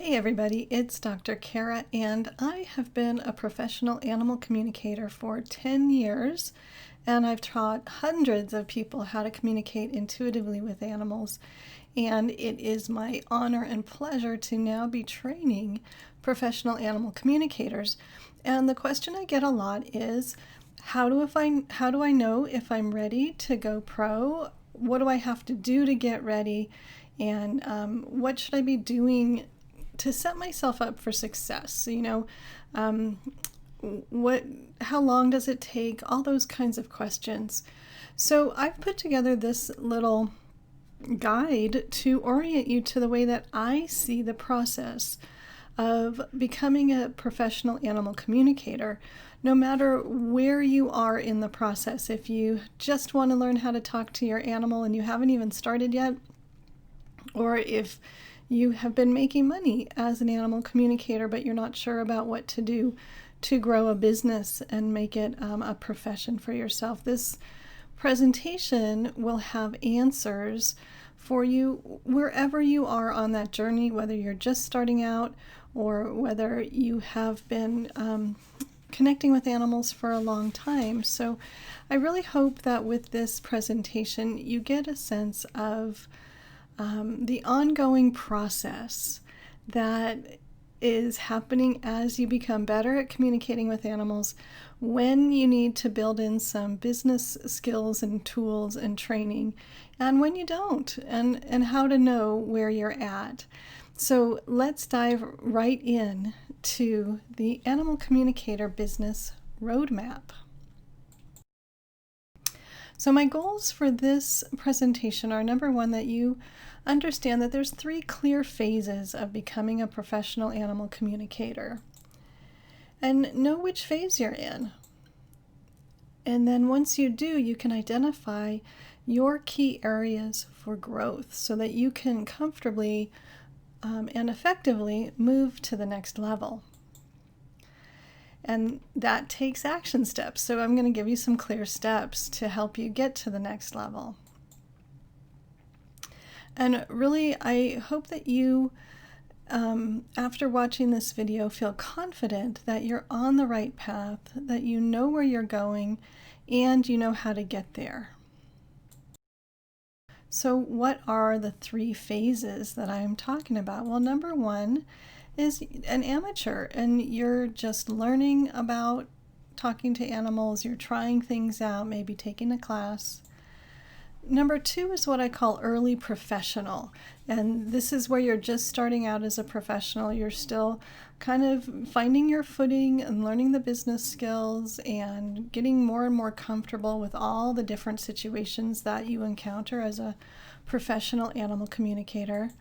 Hey everybody, it's Dr. Cara, and I have been a professional animal communicator for 10 years, and I've taught hundreds of people how to communicate intuitively with animals, and it is my honor and pleasure to now be training professional animal communicators. And the question I get a lot is, how do I know if I'm ready to go pro? What do I have to do to get ready? And what should I be doing to set myself up for success? So, how long does it take? All those kinds of questions. So I've put together this little guide to orient you to the way that I see the process of becoming a professional animal communicator, no matter where you are in the process. If you just want to learn how to talk to your animal and you haven't even started yet, or if you have been making money as an animal communicator, but you're not sure about what to do to grow a business and make it a profession for yourself. This presentation will have answers for you wherever you are on that journey, whether you're just starting out or whether you have been connecting with animals for a long time. So I really hope that with this presentation you get a sense of the ongoing process that is happening as you become better at communicating with animals, when you need to build in some business skills and tools and training, and when you don't, and how to know where you're at. So let's dive right in to the Animal Communicator Business Roadmap. So my goals for this presentation are, number one, that you understand that there's 3 clear phases of becoming a professional animal communicator, and know which phase you're in. And then once you do, you can identify your key areas for growth so that you can comfortably and effectively move to the next level. And that takes action steps. So I'm going to give you some clear steps to help you get to the next level. And really, I hope that you, after watching this video, feel confident that you're on the right path, that you know where you're going, and you know how to get there. So what are the 3 phases that I'm talking about? Well, number 1 is an amateur, and you're just learning about talking to animals. You're trying things out, maybe taking a class. Number 2 is what I call early professional, and this is where you're just starting out as a professional. You're still kind of finding your footing and learning the business skills and getting more and more comfortable with all the different situations that you encounter as a professional animal communicator.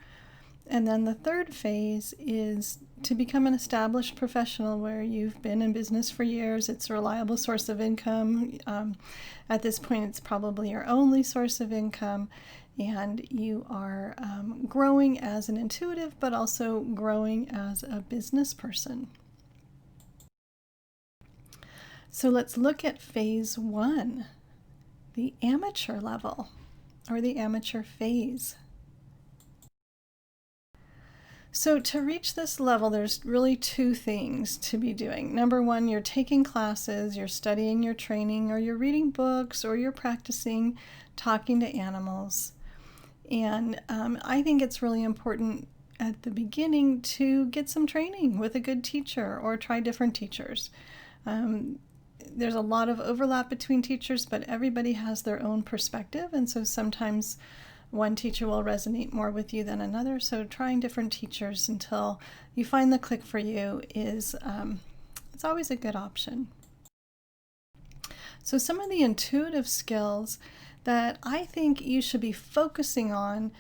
And then the 3rd phase is to become an established professional, where you've been in business for years. It's a reliable source of income. At this point, it's probably your only source of income, and you are growing as an intuitive, but also growing as a business person. So let's look at phase 1, the amateur level, or the amateur phase. So to reach this level, there's really 2 things to be doing. Number 1, you're taking classes, you're studying, you're training, or you're reading books, or you're practicing talking to animals. And I think it's really important at the beginning to get some training with a good teacher or try different teachers. There's a lot of overlap between teachers, but everybody has their own perspective, and so sometimes one teacher will resonate more with you than another. So trying different teachers until you find the click for you is it's always a good option. So some of the intuitive skills that I think you should be focusing on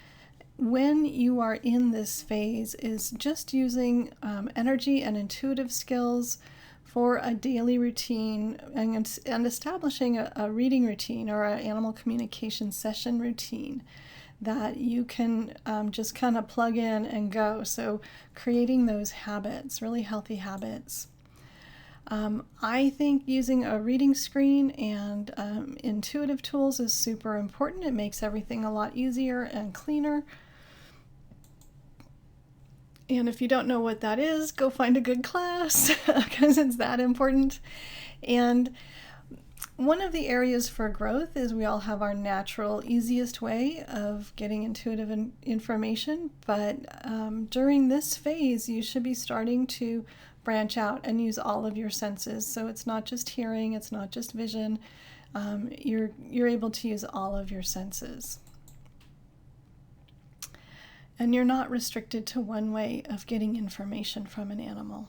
when you are in this phase is just using energy and intuitive skills for a daily routine, and establishing a reading routine or an animal communication session routine that you can just kind of plug in and go. So creating those habits, really healthy habits. I think using a reading screen and intuitive tools is super important. It makes everything a lot easier and cleaner. And if you don't know what that is, go find a good class because it's that important. And one of the areas for growth is we all have our natural, easiest way of getting intuitive information. But during this phase, you should be starting to branch out and use all of your senses. So it's not just hearing, it's not just vision. You're able to use all of your senses. And you're not restricted to one way of getting information from an animal.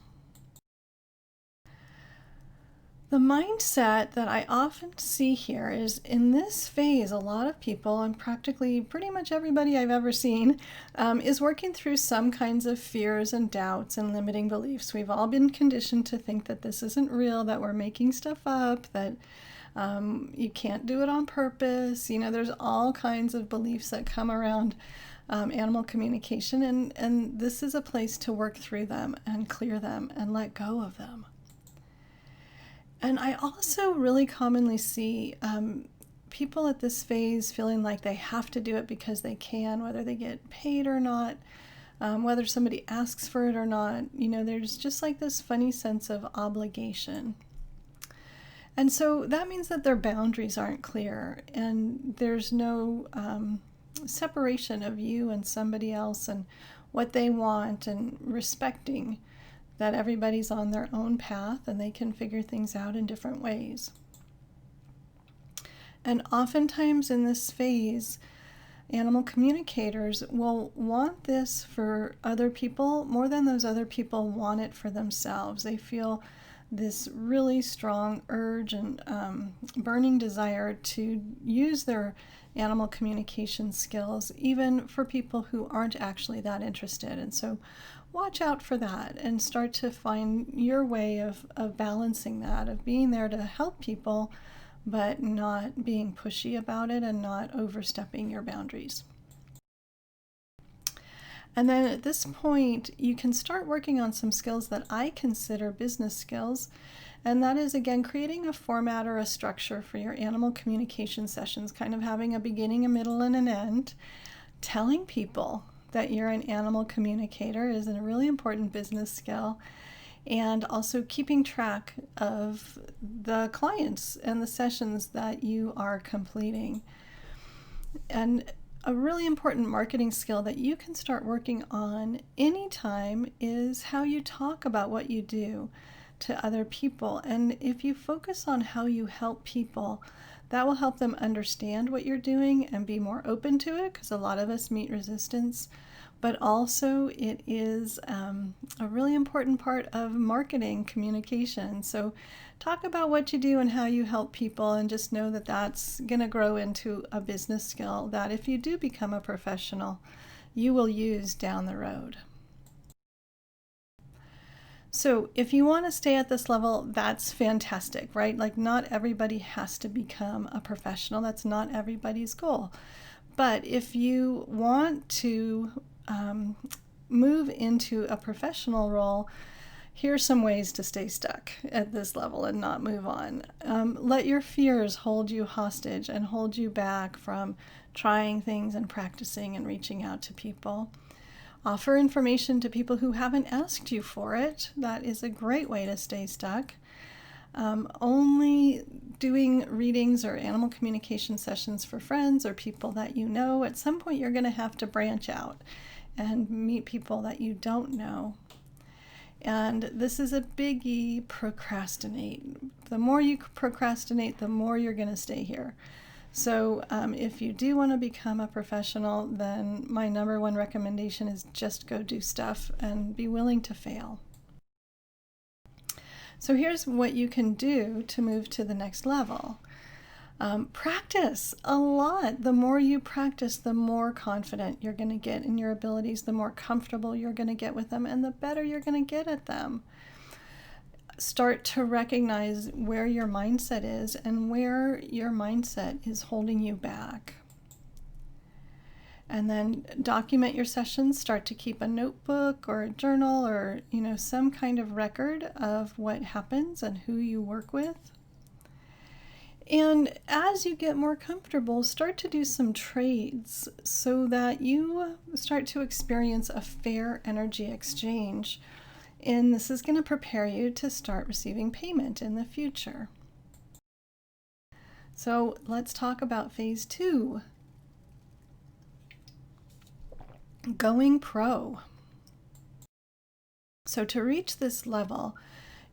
The mindset that I often see here is in this phase, a lot of people, and practically pretty much everybody I've ever seen, is working through some kinds of fears and doubts and limiting beliefs. We've all been conditioned to think that this isn't real, that we're making stuff up, that you can't do it on purpose. There's all kinds of beliefs that come around animal communication, and this is a place to work through them and clear them and let go of them. And I also really commonly see people at this phase feeling like they have to do it because they can, whether they get paid or not, whether somebody asks for it or not. There's just like this funny sense of obligation. And so that means that their boundaries aren't clear, and there's no separation of you and somebody else and what they want, and respecting that everybody's on their own path and they can figure things out in different ways. And oftentimes in this phase, animal communicators will want this for other people more than those other people want it for themselves. They feel this really strong urge and burning desire to use their animal communication skills, even for people who aren't actually that interested. And so watch out for that and start to find your way of balancing that, of being there to help people, but not being pushy about it and not overstepping your boundaries. And then at this point, you can start working on some skills that I consider business skills. And that is, again, creating a format or a structure for your animal communication sessions, kind of having a beginning, a middle, and an end. Telling people that you're an animal communicator is a really important business skill. And also keeping track of the clients and the sessions that you are completing. And a really important marketing skill that you can start working on anytime is how you talk about what you do to other people. And if you focus on how you help people, that will help them understand what you're doing and be more open to it, because a lot of us meet resistance. But also it is a really important part of marketing communication. So talk about what you do and how you help people, and just know that that's going to grow into a business skill that if you do become a professional, you will use down the road. So if you want to stay at this level, that's fantastic, right? Like, not everybody has to become a professional. That's not everybody's goal. But if you want to move into a professional role, here's some ways to stay stuck at this level and not move on. Let your fears hold you hostage and hold you back from trying things and practicing and reaching out to people. Offer information to people who haven't asked you for it. That is a great way to stay stuck. Only doing readings or animal communication sessions for friends or people that you know. At some point, you're going to have to branch out and meet people that you don't know. And this is a biggie: procrastinate. The more you procrastinate, the more you're going to stay here. So if you do want to become a professional, then my number one recommendation is just go do stuff and be willing to fail. So here's what you can do to move to the next level. Practice a lot. The more you practice, the more confident you're going to get in your abilities, the more comfortable you're going to get with them, and the better you're going to get at them. Start to recognize where your mindset is and where your mindset is holding you back. And then document your sessions. Start to keep a notebook or a journal or, some kind of record of what happens and who you work with. And as you get more comfortable, start to do some trades so that you start to experience a fair energy exchange. And this is going to prepare you to start receiving payment in the future. So let's talk about phase 2, going pro. So to reach this level,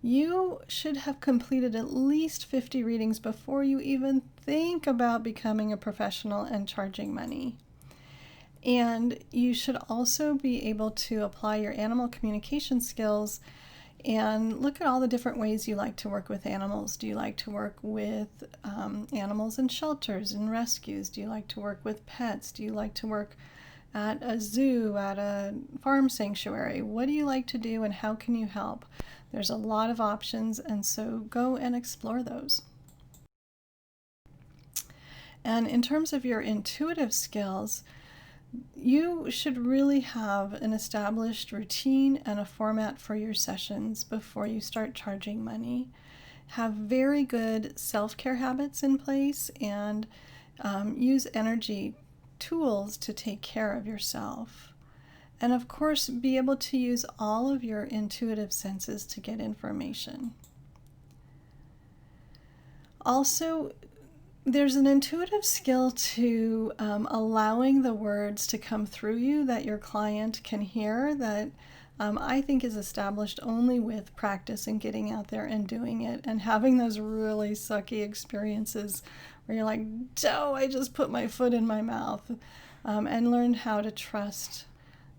you should have completed at least 50 readings before you even think about becoming a professional and charging money. And you should also be able to apply your animal communication skills and look at all the different ways you like to work with animals. Do you like to work with animals in shelters and rescues? Do you like to work with pets? Do you like to work at a zoo, at a farm sanctuary? What do you like to do and how can you help? There's a lot of options, and so go and explore those. And in terms of your intuitive skills, you should really have an established routine and a format for your sessions before you start charging money. Have very good self-care habits in place and use energy tools to take care of yourself. And of course, be able to use all of your intuitive senses to get information. Also, there's an intuitive skill to allowing the words to come through you that your client can hear that I think is established only with practice and getting out there and doing it and having those really sucky experiences where you're like, oh, I just put my foot in my mouth, and learn how to trust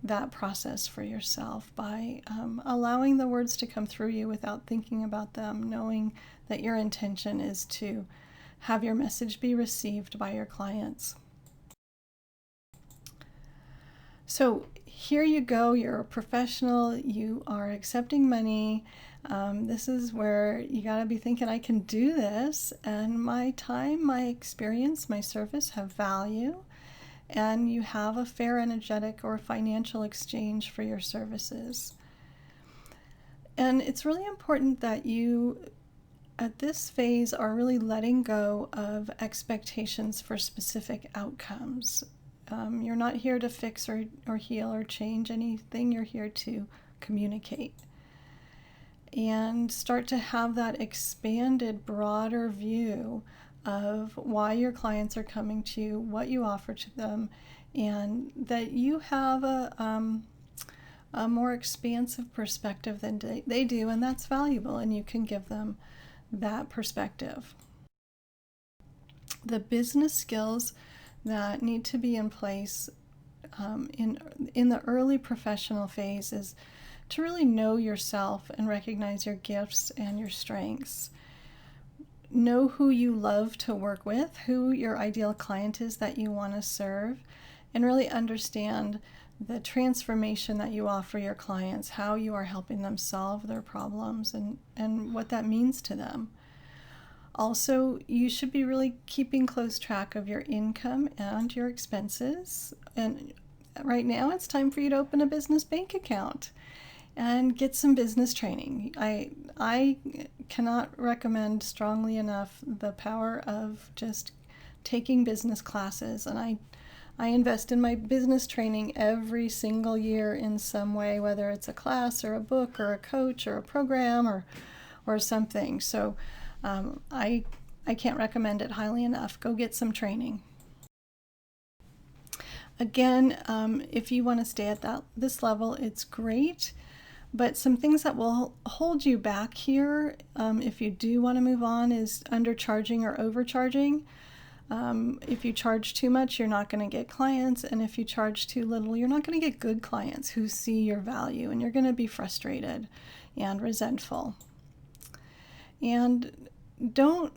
that process for yourself by allowing the words to come through you without thinking about them, knowing that your intention is to have your message be received by your clients. So here you go, you're a professional, you are accepting money. This is where you got to be thinking, I can do this, and my time, my experience, my service have value. And you have a fair energetic or financial exchange for your services. And it's really important that you, at this phase, are really letting go of expectations for specific outcomes. You're not here to fix or heal or change anything. You're here to communicate. And start to have that expanded, broader view of why your clients are coming to you, what you offer to them, and that you have a more expansive perspective than they do, and that's valuable, and you can give them that perspective. The business skills that need to be in place in the early professional phase is to really know yourself and recognize your gifts and your strengths. Know who you love to work with, who your ideal client is that you want to serve, and really understand the transformation that you offer your clients, how you are helping them solve their problems, and what that means to them. Also, you should be really keeping close track of your income and your expenses. And right now, it's time for you to open a business bank account and get some business training. I cannot recommend strongly enough the power of just taking business classes, and I invest in my business training every single year in some way, whether it's a class or a book or a coach or a program or something. So I can't recommend it highly enough. Go get some training. Again, if you want to stay at this level, it's great. But some things that will hold you back here, if you do want to move on, is undercharging or overcharging. If you charge too much, you're not going to get clients. And if you charge too little, you're not going to get good clients who see your value. And you're going to be frustrated and resentful. And don't,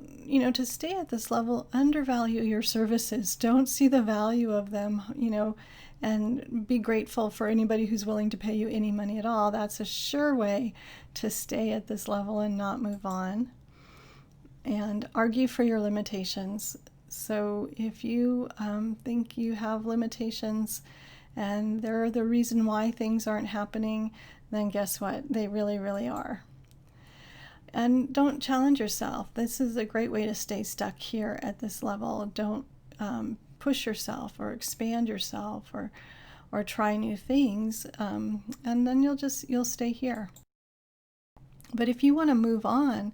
to stay at this level, undervalue your services. Don't see the value of them, and be grateful for anybody who's willing to pay you any money at all. That's a sure way to stay at this level and not move on. And argue for your limitations. So if you think you have limitations and they're the reason why things aren't happening, then guess what? They really, really are. And don't challenge yourself. This is a great way to stay stuck here at this level. Don't push yourself or expand yourself or try new things, and then you'll stay here. But if you want to move on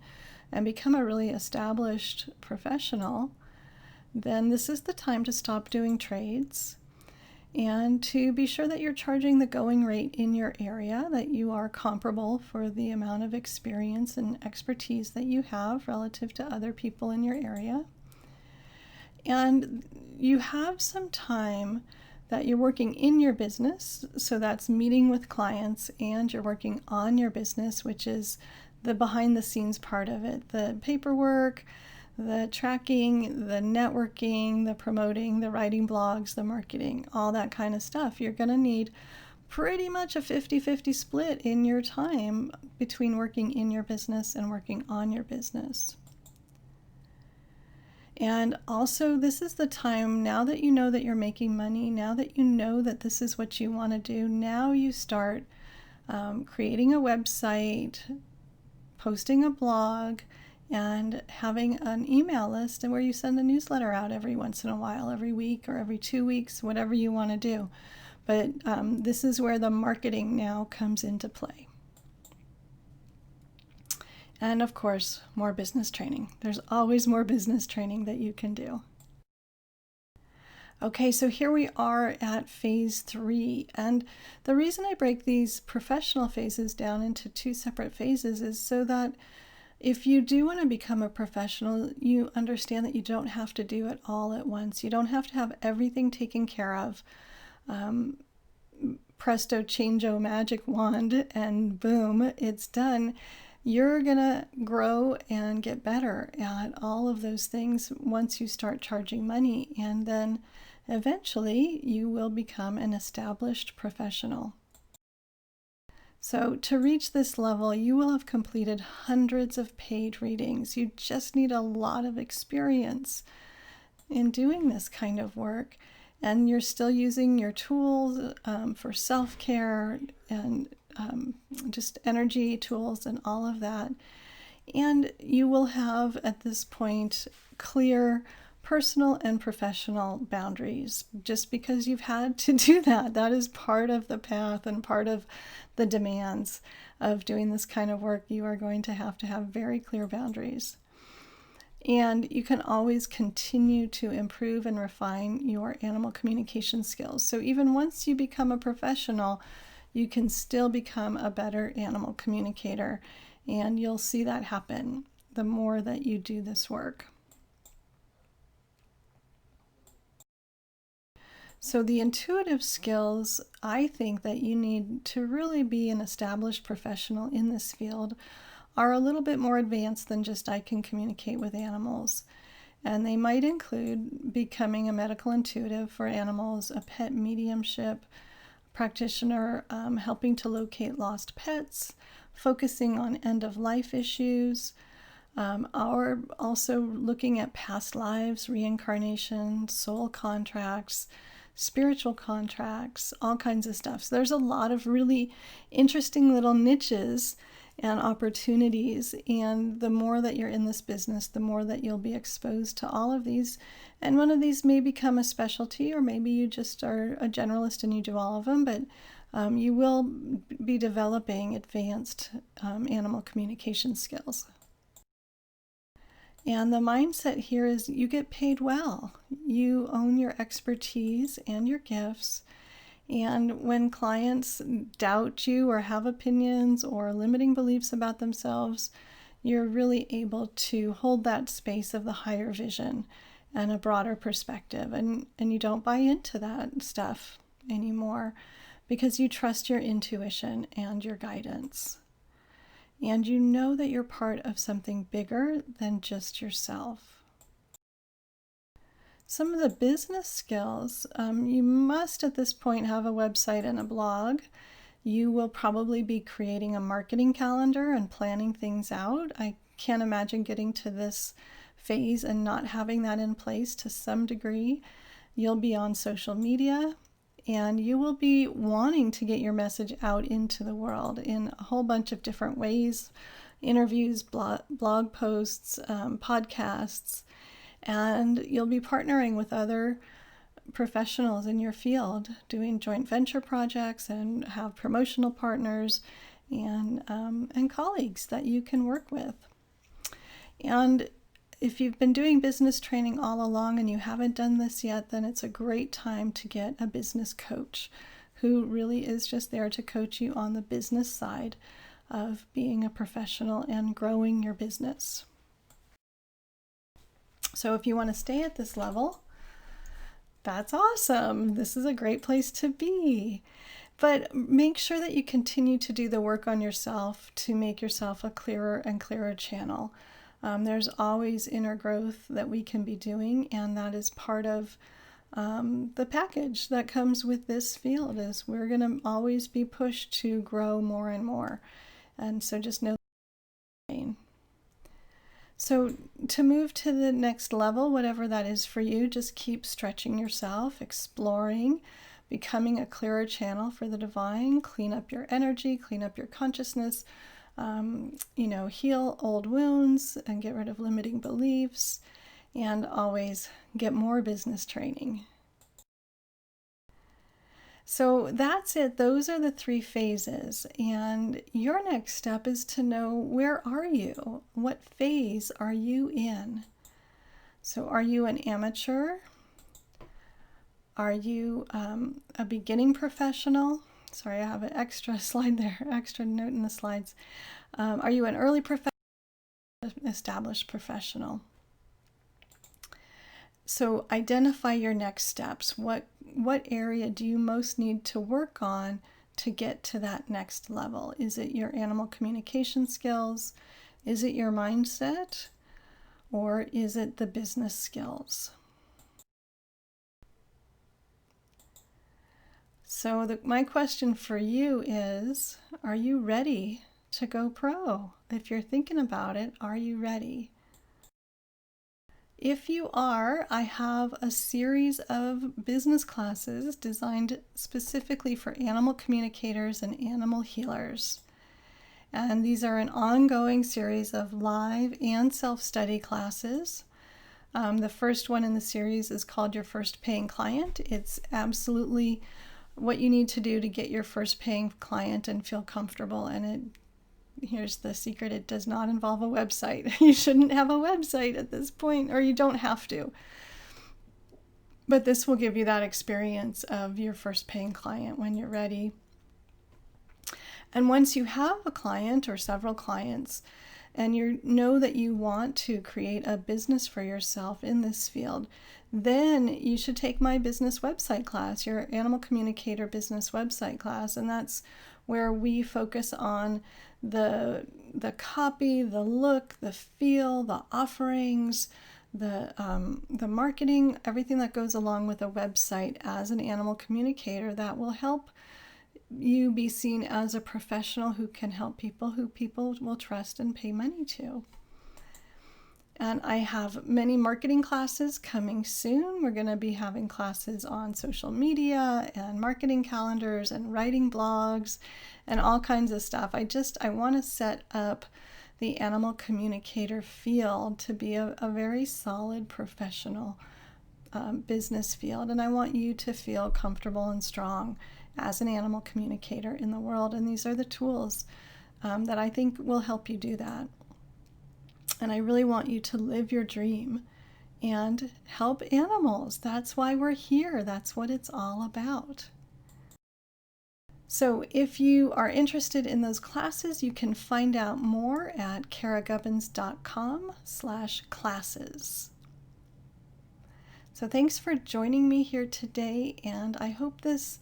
and become a really established professional, then this is the time to stop doing trades and to be sure that you're charging the going rate in your area, that you are comparable for the amount of experience and expertise that you have relative to other people in your area. And you have some time that you're working in your business, so that's meeting with clients, and you're working on your business, which is the behind the scenes part of it, the paperwork, the tracking, the networking, the promoting, the writing blogs, the marketing, all that kind of stuff. You're going to need pretty much a 50-50 split in your time between working in your business and working on your business. And also, this is the time, now that you know that you're making money, now that you know that this is what you want to do, now you start creating a website, posting a blog, and having an email list where you send a newsletter out every once in a while, every week or every 2 weeks, whatever you want to do. But this is where the marketing now comes into play. And of course, more business training. There's always more business training that you can do. Okay, so here we are at phase 3. And the reason I break these professional phases down into 2 separate phases is so that if you do want to become a professional, you understand that you don't have to do it all at once. You don't have to have everything taken care of. Presto, changeo, magic wand, and boom, it's done. You're going to grow and get better at all of those things once you start charging money, and then eventually you will become an established professional. So to reach this level, you will have completed hundreds of paid readings. You just need a lot of experience in doing this kind of work, and you're still using your tools for self-care and just energy tools and all of that. And you will have at this point clear personal and professional boundaries, just because you've had to do that. That is part of the path and part of the demands of doing this kind of work. You are going to have very clear boundaries. And you can always continue to improve and refine your animal communication skills. So even once you become a professional, you can still become a better animal communicator. And you'll see that happen the more that you do this work. So the intuitive skills, I think that you need to really be an established professional in this field, are a little bit more advanced than just I can communicate with animals. And they might include becoming a medical intuitive for animals, a pet mediumship practitioner, helping to locate lost pets, focusing on end-of-life issues, or also looking at past lives, reincarnation, soul contracts, spiritual contracts, all kinds of stuff. So there's a lot of really interesting little niches and opportunities, and the more that you're in this business, the more that you'll be exposed to all of these, and one of these may become a specialty, or maybe you just are a generalist and you do all of them, but you will be developing advanced animal communication skills. And the mindset here is you get paid well. You own your expertise and your gifts. And when clients doubt you or have opinions or limiting beliefs about themselves, you're really able to hold that space of the higher vision and a broader perspective. And you don't buy into that stuff anymore because you trust your intuition and your guidance. And you know that you're part of something bigger than just yourself. Some of the business skills, you must at this point have a website and a blog. You will probably be creating a marketing calendar and planning things out. I can't imagine getting to this phase and not having that in place to some degree. You'll be on social media, and you will be wanting to get your message out into the world in a whole bunch of different ways. interviews, blog posts, podcasts, and you'll be partnering with other professionals in your field, doing joint venture projects, and have promotional partners and colleagues that you can work with. And if you've been doing business training all along and you haven't done this yet, then it's a great time to get a business coach who really is just there to coach you on the business side of being a professional and growing your business. So if you want to stay at this level, that's awesome. This is a great place to be. But make sure that you continue to do the work on yourself to make yourself a clearer and clearer channel. There's always inner growth that we can be doing, and that is part of the package that comes with this field. Is we're going to always be pushed to grow more and more. And so just know that. So to move to the next level, whatever that is for you, just keep stretching yourself, exploring, becoming a clearer channel for the divine. Clean up your energy, clean up your consciousness, heal old wounds and get rid of limiting beliefs, and always get more business training. So that's it. Those are the 3 phases. And your next step is to know, where are you? What phase are you in? So are you an amateur? Are you a beginning professional? Sorry, I have an extra slide there, extra note in the slides. Are you an early professional, established professional? So identify your next steps. What area do you most need to work on to get to that next level? Is it your animal communication skills? Is it your mindset? Or is it the business skills? So my question for you is, are you ready to go pro? If you're thinking about it, are you ready? If you are, I have a series of business classes designed specifically for animal communicators and animal healers. And these are an ongoing series of live and self-study classes. The first one in the series is called Your First Paying Client. It's absolutely what you need to do to get your first paying client and feel comfortable. And here's the secret: it does not involve a website. You shouldn't have a website at this point, or you don't have to. But this will give you that experience of your first paying client when you're ready. And once you have a client or several clients, and you know that you want to create a business for yourself in this field, then you should take my business website class, your Animal Communicator business website class. And that's where we focus on the copy, the look, the feel, the offerings, the marketing, everything that goes along with a website as an animal communicator that will help you be seen as a professional who can help people, who people will trust and pay money to. And I have many marketing classes coming soon. We're going to be having classes on social media and marketing calendars and writing blogs and all kinds of stuff. I want to set up the animal communicator field to be a very solid professional business field. And I want you to feel comfortable and strong as an animal communicator in the world. And these are the tools that I think will help you do that. And I really want you to live your dream and help animals. That's why we're here. That's what it's all about. So if you are interested in those classes, you can find out more at caragubbins.com/classes. So thanks for joining me here today, and I hope this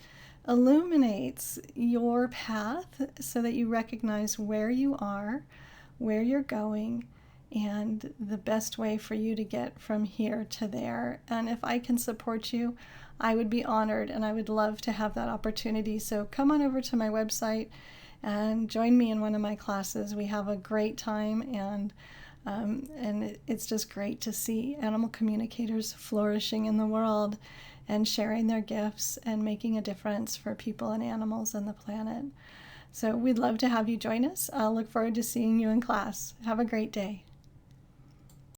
illuminates your path so that you recognize where you are, where you're going, and the best way for you to get from here to there. And if I can support you, I would be honored, and I would love to have that opportunity. So come on over to my website and join me in one of my classes. We have a great time, and it's just great to see animal communicators flourishing in the world and sharing their gifts and making a difference for people and animals and the planet. So we'd love to have you join us. I'll look forward to seeing you in class. Have a great day.